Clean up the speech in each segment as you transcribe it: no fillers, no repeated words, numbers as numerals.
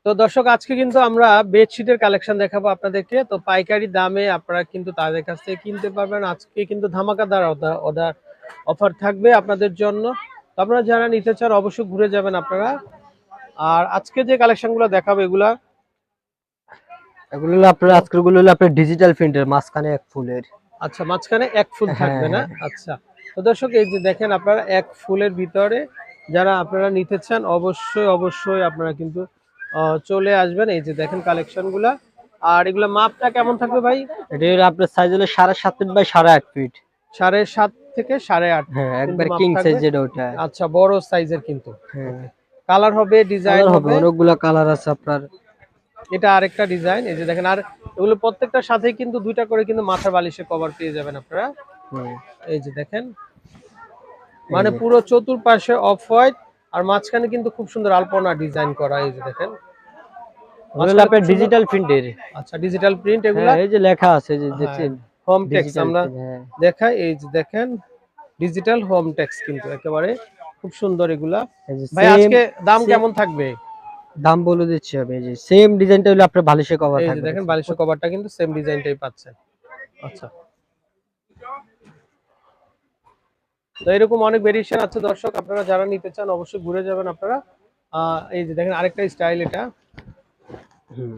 তো দর্শক আজকে কিন্তু আমরা বেডশিটের কালেকশন দেখাবো আপনাদেরকে। তো পাইকারি দামে আপনারা কিন্তু তাদের কাছ থেকে কিনতে পারবেন। আজকে কিন্তু ধামাকাদার অর্ডার অফার থাকবে আপনাদের জন্য। তো আপনারা যারা নিতে চান অবশ্যই ঘুরে যাবেন আপনারা। আর আজকে যে কালেকশনগুলো দেখাবো এগুলা এগুলো হলো আপনার আজকের গুলো হলো আপনার ডিজিটাল প্রিন্টের মাঝখানে এক ফুলের। আচ্ছা মাঝখানে এক ফুল হ্যাঁ থাকবে না? হ্যাঁ আচ্ছা। তো দর্শক এই যে দেখেন আপনারা এক ফুলের ভিতরে যারা আপনারা নিতে চান অবশ্যই আপনারা কিন্তু চলে আসবেন। এই যে দেখেন কালেকশনগুলা। আর এগুলা মাপটা কেমন থাকবে ভাই? এটা হলো আপনার সাইজ হলো 7.5 ফিট বাই 8.5 ফিট। 7.5 থেকে 8.5 হ্যাঁ কিন্তু একবার মাপ কিং সাইজ থাকবে। যেটা ওটা। আচ্ছা বড় সাইজের কিন্তু। হ্যাঁ ওকে। কালার হবে, ডিজাইন কালার হবে হবে। অনেকগুলা কালার আছে আপনার। এটা আরেকটা ডিজাইন। এই যে দেখেন আর এগুলো প্রত্যেকটার সাথেই কিন্তু দুইটা করে কিন্তু মাথার বালিশের কভার পেয়ে যাবেন আপনারা। হুম, এই যে দেখেন এই মানে যে পুরো চতুর্পাশে অফ হোয়াইট আর মাঝখানে কিন্তু খুব সুন্দর আলপনা ডিজাইন করা। এই যে দেখেন ওগুলো হলো মাঝখানে খুব আপনার সুন্দর। ডিজিটাল প্রিন্টের। আচ্ছা ডিজিটাল প্রিন্ট হ্যাঁ এগুলা। এই যে লেখা আছে যে হ্যাঁ দেখছেন হোম টেক্স ডিজিটাল আমরা প্রিন্ট। হ্যাঁ দেখাই। এই যে দেখেন ডিজিটাল হোম টেক্স কিন্তু একেবারে খুব সুন্দর এগুলা। এই যে ভাই সেম আজকে দাম সেম কেমন থাকবে? দাম বলে দিচ্ছি আমি। এই যে সেম ডিজাইনটা হলো আপনার বালিশে কভার এই যে থাকবে দেখেন দেখছেন। বালিশের কভারটা কিন্তু সেম ডিজাইনটাই পাচ্ছেন। আচ্ছা তো এরকম অনেক ভেরিয়েশন আছে দর্শক, আপনারা যারা নিতে চান অবশ্যই ঘুরে যাবেন আপনারা। এই যে দেখেন আরেকটা স্টাইল এটা। হুম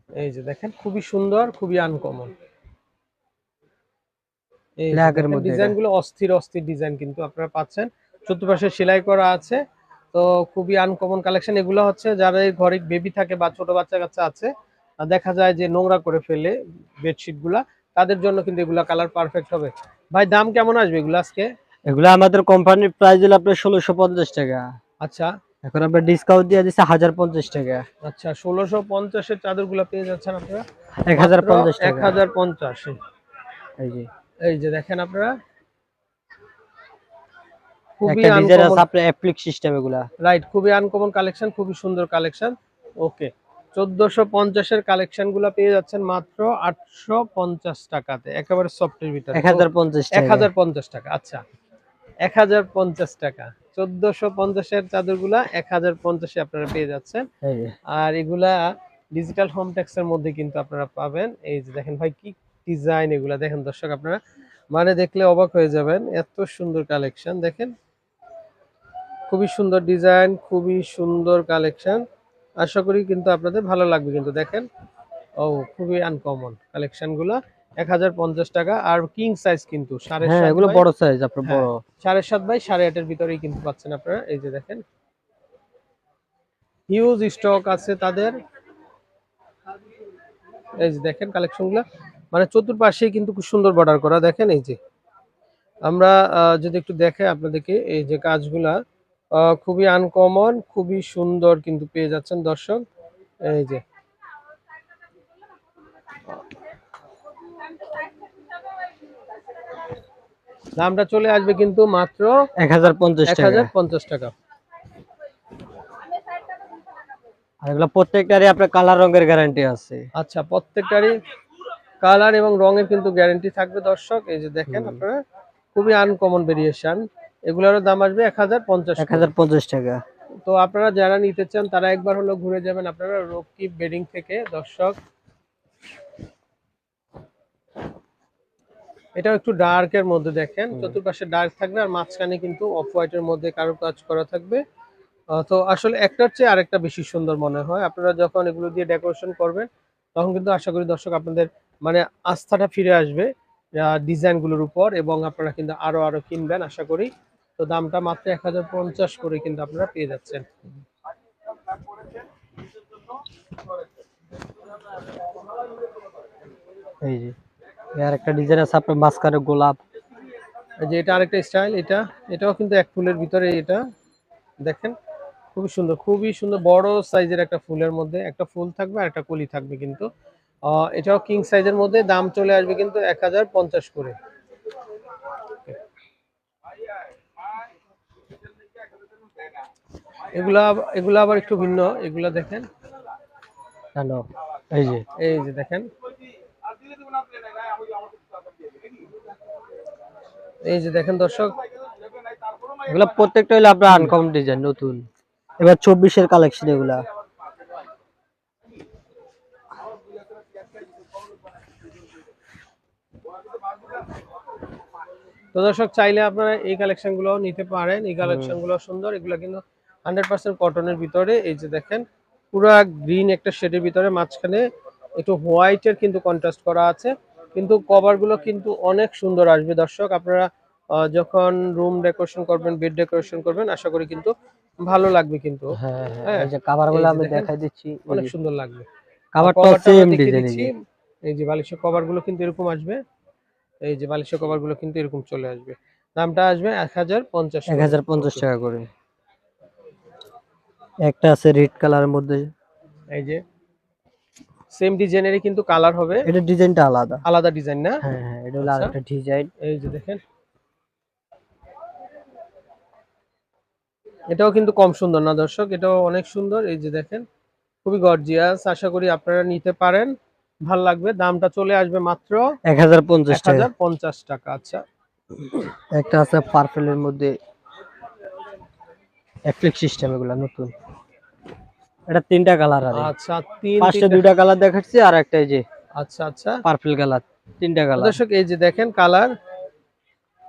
এই যে দেখেন খুবই সুন্দর, খুবই আনকমন। এই যে ব্ল্যাকের দেখেন মধ্যে এটা। ডিজাইনগুলো অস্থির অস্থির ডিজাইন কিন্তু আপনারা পাচ্ছেন। চতুর্পাশে সেলাই করা আছে। তো খুবই আনকমন কালেকশন এগুলো হচ্ছে যাদের ঘরে বেবি থাকে বা ছোট বাচ্চা কাচ্চা আছে, দেখা যায় যে নোংরা করে ফেলে বেডশিট গুলা, তাদের জন্য কিন্তু এগুলা কালার পারফেক্ট হবে। ভাই দাম কেমন আসবে এগুলো আজকে? এগুলো আমাদের কোম্পানির প্রাইস হলো আপনার 1650 টাকা। আচ্ছা এখন আমরা ডিসকাউন্ট দিয়ে দিচ্ছি 1050 টাকা। আচ্ছা 1650-এর চাদর গুলা পেয়ে যাচ্ছেন আপনারা মাত্র 1050 টাকা। 1050। এই যে এই যে দেখেন আপনারা খুবই একটা ডিজাইন আনকমন। আছে আপনার অ্যাপ্লিক সিস্টেম এগুলা। রাইট খুবই আনকমন কালেকশন, খুবই সুন্দর কালেকশন। ওকে 1450-এর কালেকশন গুলো পেয়ে যাচ্ছেন মাত্র 850 টাকাতে একেবারে সফটের ভিতরে। 1050 টাকা। 1050 টাকা। আচ্ছা 1050 টাকা 1450-এর চাদরগুলা 1050-এ আপনারা পেয়ে যাচ্ছেন। এই যে আর এগুলা ডিজিটাল হোম টেক্সের মধ্যে কিন্তু আপনারা পাবেন। এই যে দেখেন ভাই কি ডিজাইন এগুলা দেখেন দর্শক আপনারা মানে দেখলে অবাক হয়ে যাবেন, এত সুন্দর কালেকশন দেখেন। খুবই সুন্দর ডিজাইন, খুবই সুন্দর কালেকশন। আশা করি কিন্তু আপনাদের ভালো লাগবে কিন্তু দেখেন। ও খুবই আনকমন কালেকশন গুলা। 1050 টাকা আর কিং সাইজ কিন্তু সাড়ে হ্যাঁ সাত এগুলো বাই বড় সাইজ আপনার হ্যাঁ বড়। 7.5 বাই 8.5-এর ভিতরেই কিন্তু পাচ্ছেন আপনারা। এই যে দেখেন হিউজ স্টক আছে তাদের। এই যে দেখেন কালেকশন গুলা মানে চতুর্পাশেই কিন্তু খুব সুন্দর বর্ডার করা দেখেন। এই যে আমরা যদি একটু দেখে আপনাদেরকে এই যে কাজগুলা খুবই আনকমন, খুবই সুন্দর কিন্তু পেয়ে যাচ্ছেন দর্শক। এই যে দামটা চলে আসবে কিন্তু মাত্র 1050 টাকা। 1050 টাকা। আর এগুলো প্রত্যেকটারই আপনার কালার রঙের গ্যারান্টি আছে। আচ্ছা প্রত্যেকটারই কালার এবং রঙের কিন্তু গ্যারান্টি থাকবে দর্শক। এই যে দেখেন হুম আপনারা খুবই আনকমন ভেরিয়েশন। এগুলোরও দাম আসবে 1050 করে। 1050 টাকা। তো আপনারা যারা নিতে চান তারা একবার হলো ঘুরে যাবেন আপনারা রকিব বেডিং থেকে দর্শক। এটাও একটু ডার্কের মধ্যে দেখেন, হুম চতুর্পাশে ডার্ক থাকবে আর মাঝখানে কিন্তু অফ হোয়াইটের মধ্যে কারো কাজ করা থাকবে। তো আসলে একটার চেয়ে আরেকটা বেশি সুন্দর মনে হয়। আপনারা যখন এগুলো দিয়ে ডেকোরেশন করবেন তখন কিন্তু আশা করি দর্শক আপনাদের মানে আস্থাটা ফিরে আসবে ডিজাইনগুলোর উপর এবং আপনারা কিন্তু আরো আরো কিনবেন আশা করি। তো দামটা মাত্র 1050 করে কিন্তু আপনারা পেয়ে যাচ্ছেন। এই যে আর একটা ডিজাইন আছে আপনার মাঝখানে গোলাপ। এই যে এটা আরেকটা স্টাইল, এটাও কিন্তু এক ফুলের ভিতরে এটা দেখেন খুবই সুন্দর, খুবই সুন্দর বড় সাইজের একটা ফুলের মধ্যে একটা ফুল থাকবে আর একটা কলি থাকবে কিন্তু। এটাও কিং সাইজের মধ্যে দাম চলে আসবে কিন্তু 1050 করে। এগুলা এগুলা আবার একটু ভিন্ন, এগুলা দেখেন। হ্যালো এই যে এই যে দেখেন এই যে দেখেন দর্শক এগুলো প্রত্যেকটা হলো আপনার আনকমন ডিজাইন নতুন। এবার 24-এর কালেকশন এগুলা। তো দর্শক চাইলে আপনারা এই কালেকশন গুলো নিতে পারেন, এই কালেকশন গুলো সুন্দর, এগুলো কিন্তু 100% কটনের ভিতরে। এই যে দেখেন পুরা গ্রিন একটা শেডের ভিতরে মাঝখানে একটু হোয়াইটের কিন্তু কন্ট্রাস্ট করা আছে, কিন্তু কভার গুলো কিন্তু অনেক সুন্দর আসবে দর্শক। আপনারা যখন রুম ডেকোরেশন করবেন, বেড ডেকোরেশন করবেন, আশা করি কিন্তু ভালো লাগবে কিন্তু। হ্যাঁ হ্যাঁ, হ্যাঁ, এই যে কভার এই গুলো যে আমি দেখেন দেখাই দিচ্ছি, এই অনেক যে সুন্দর লাগবে। কভারটা কভারটা আমরা সেম দেখিয়ে ডিজাইন, এই দিচ্ছি। যে এই যে বালিশের কভার গুলো কিন্তু এরকম আসবে, এই যে বালিশের কভার গুলো কিন্তু এরকম চলে আসবে। দামটা আসবে 1050 করে। 1050 ওকে, টাকা করে। একটা আছে রেড কালারের মধ্যে, এই যে সেম ডিজাইনেরই কিন্তু কালার হবে, এটা ডিজাইনটা আলাদা। আলাদা ডিজাইন না? হ্যাঁ হ্যাঁ, এটা হলো আচ্ছা, আরেকটা ডিজাইন। এই যে দেখেন এটাও কিন্তু কম সুন্দর না দর্শক, এটাও অনেক সুন্দর। এই যে দেখেন খুবই গর্জিয়াস, আশা করি আপনারা নিতে পারেন, ভাল লাগবে। দামটা চলে আসবে মাত্র 1050 টাকা। 1050 টাকা। আচ্ছা, একটা আছে পার্পলের মধ্যে অ্যাপ্লিক সিস্টেম, এগুলা নতুন। এটা তিনটা কালার আরে, আচ্ছা তিন ফার্স্টে তিনটা দুইটা কালার দেখাচ্ছি, আর একটা এই যে আচ্ছা আচ্ছা। পার্পল কালার, তিনটা তো কালার। দর্শক এই যে দেখেন কালার,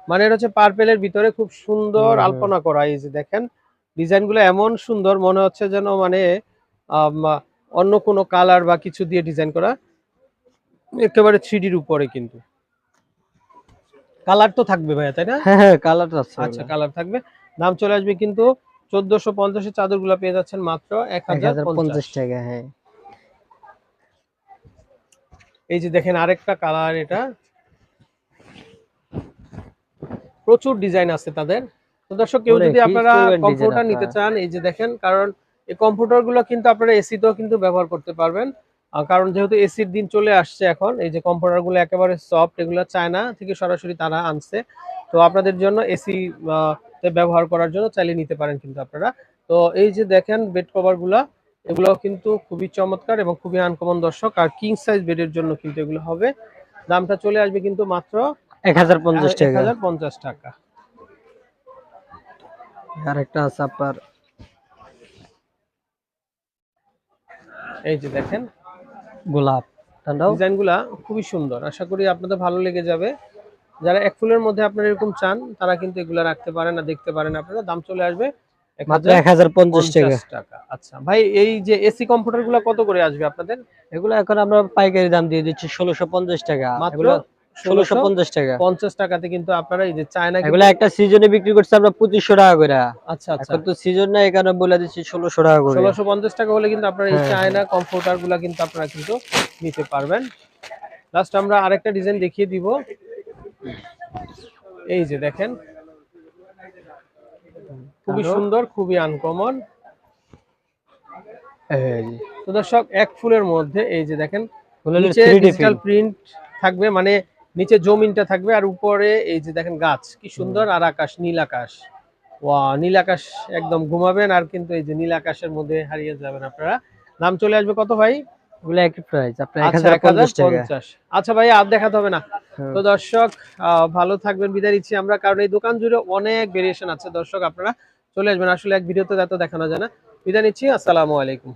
মানে এটা হচ্ছে পার্পেলের ভিতরে খুব সুন্দর হুম হুম। আলপনা করা। এই যে দেখেন ডিজাইনগুলো এমন সুন্দর, মনে হচ্ছে যেন মানে আম, অন্য কোনো কালার বা কিছু দিয়ে ডিজাইন করা, একেবারে 3Dর উপরে কিন্তু। কালার তো থাকবে ভাইয়া, তাই না? হ্যাঁ হ্যাঁ, কালার আছে আচ্ছা, এগুলা। কালার থাকবে। দাম চলে আসবে কিন্তু 1450 চাদরগুলো পেয়ে যাচ্ছেন মাত্র 1050। 1050 টাকা, হ্যাঁ। এই যে দেখেন আরেকটা কালার, এটা প্রচুর ডিজাইন আছে তাদের। তো দর্শক কেউ অনেক যদি হিউজ আপনারা পরিমাণ ডিজাইন কম্পিউটার নিতে আপনার। চান, এই যে দেখেন, কারণ এই কম্পিউটার গুলো কিন্তু আপনারা এসিতেও কিন্তু ব্যবহার করতে পারবেন। কারণ যেহেতু এসির দিন চলে আসছে এখন, এই যে কম্পিউটার গুলো একেবারে সফট, এগুলো চায়না থেকে সরাসরি তারা আনছে। তো আপনাদের জন্য এসি তে ব্যবহার করার জন্য চাইলে নিতে পারেন কিন্তু আপনারা। তো এই যে দেখেন বেড কভার গুলা, এগুলো কিন্তু খুবই চমৎকার এবং খুবই আনকমন দর্শক। আর কিং সাইজ বেডের জন্য কিন্তু এগুলো হবে। দামটা চলে আসবে কিন্তু মাত্র 1050 টাকা। 1050 টাকা। আর একটা আছে আপনার, এই যে দেখেন গোলাপ, ঠান্ডাও। ডিজাইনগুলা খুবই সুন্দর, আশা করি আপনাদের ভালো লেগে যাবে। যারা এক ফুলের মধ্যে আপনারা এরকম চান, তারা কিন্তু এগুলা রাখতে পারেন আর দেখতে পারেন আপনারা। দাম চলে আসবে মাত্র 1050 টাকা। 1050 টাকা। আচ্ছা ভাই, এই যে এসি কম্পিউটার গুলা কত করে আসবে আপনাদের? এগুলো এখন আমরা পাইকারি দাম দিয়ে দিচ্ছি 1650 টাকা। মাত্র এগুলো 1650 টাকা। 1650 টাকাতে কিন্তু আপনারা এই যে চায়না এগুলো কিন্তু। একটা সিজনে বিক্রি করছে আমরা 2500 টাকা করে। আচ্ছা আচ্ছা, এখন তো সিজন না, এই কারণে বলে দিচ্ছি 1600 টাকা করে। 1650 টাকা হলে কিন্তু আপনারা এই হ্যাঁ হ্যাঁ। চায়না কম্পিউটার গুলা কিন্তু আপনারা কিন্তু নিতে পারবেন। লাস্ট আমরা আরেকটা ডিজাইন দেখিয়ে দিব। এই যে দেখেন খুবই আরো সুন্দর, খুবই আনকমন। এই যে তো দর্শক এক ফুলের মধ্যে এই যে দেখেন এগুলো হলো নিচে 3D ডিজিটাল প্রিন্ট। প্রিন্ট থাকবে, মানে নিচে জমিনটা থাকবে আর উপরে এই যে দেখেন গাছ কি সুন্দর, আর আকাশ, নীল আকাশ। ওয়া, নীল আকাশ, একদম ঘুমাবেন আর কিন্তু এই যে নীল আকাশের মধ্যে হারিয়ে যাবেন আপনারা। দাম চলে আসবে কত ভাই? এগুলো একই প্রাইস আপনার আচ্ছা 1050 টাকা। 1050। আচ্ছা ভাই, আর দেখাতে হবে না। হুম। তো দর্শক ভালো থাকবেন, বিদায় নিচ্ছি আমরা, কারণ এই দোকান জুড়ে অনেক ভেরিয়েশন আছে দর্শক। আপনারা চলে আসবেন, আসলে এক ভিডিওতে এত দেখানো যায় না। বিদায় নিচ্ছি, আসসালামু আলাইকুম।